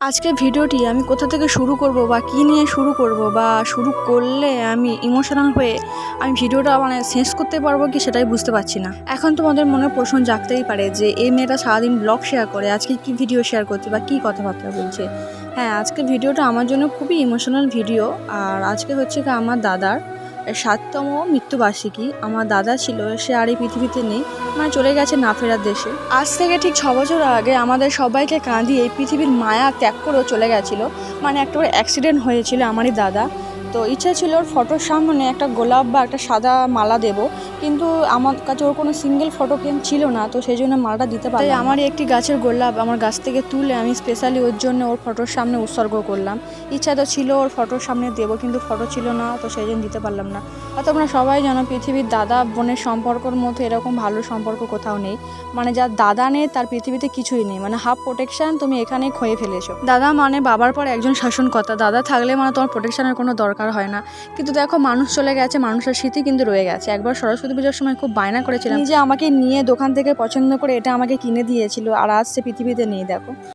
আজকের ভিডিওটি আমি কোথা থেকে শুরু করব বা কী নিয়ে শুরু করব বা শুরু করলে আমি ইমোশনাল হয়ে আমি ভিডিওটা শেষ করতে পারবো কি সেটাই বুঝতে পারছি না। এখন তোমাদের মনে প্রশ্ন জাগতেই পারে যে এই মেয়েটা সারাদিন ব্লগ শেয়ার করে, আজকে কি ভিডিও শেয়ার করছে বা কী কথাবার্তা বলছে। হ্যাঁ, আজকের ভিডিওটা আমার জন্য খুবই ইমোশনাল ভিডিও। আর আজকে হচ্ছে কি আমার দাদার 7তম মৃত্যুবার্ষিকী। আমার দাদা ছিল, সে আর এই পৃথিবীতে নেই, চলে গেছে না ফেরার দেশে। আজ থেকে ঠিক 6 বছর আগে আমাদের সবাইকে কাঁদিয়ে এই পৃথিবীর মায়া ত্যাগ করেও চলে গেছিলো। একটা অ্যাক্সিডেন্ট হয়েছিল আমারই দাদা। তো ইচ্ছা ছিল ওর ফটোর সামনে একটা গোলাপ বা একটা সাদা মালা দেব, কিন্তু আমার কাছে ওর কোনো সিঙ্গেল ফটো ফ্রেম ছিল না, তো সেই জন্য মালাটা দিতে পারি। আমারই একটি গাছের গোলাপ আমার গাছ থেকে তুলে আমি স্পেশালি ওর জন্য ওর ফটোর সামনে উৎসর্গ করলাম। ইচ্ছা তো ছিল ওর ফটোর সামনে দেবো, কিন্তু ফটো ছিল না, তো সেই জন্য দিতে পারলাম না। আর তোমরা সবাই জানো পৃথিবীর দাদা বোনের সম্পর্কর মধ্যে এরকম ভালো সম্পর্ক কোথাও নেই। যার দাদা নেই তার পৃথিবীতে কিছুই নেই, হাফ প্রোটেকশন তুমি এখানেই খয়ে ফেলেছো। দাদা বাবার পর একজন শাসনকর্তা, দাদা থাকলে তোমার প্রোটেকশনের কোনো দরকার হয় না। কিন্তু দেখো, মানুষ চলে গেছে, মানুষের স্মৃতি কিন্তু রয়ে গেছে। একবার সরস্বতী পুজোর সময় খুব বায়না করেছিলাম, নিজে আমাকে নিয়ে দোকান থেকে পছন্দ করে এটা আমাকে কিনে দিয়েছিল, আর আজ সে পৃথিবীতে নেই। দেখো।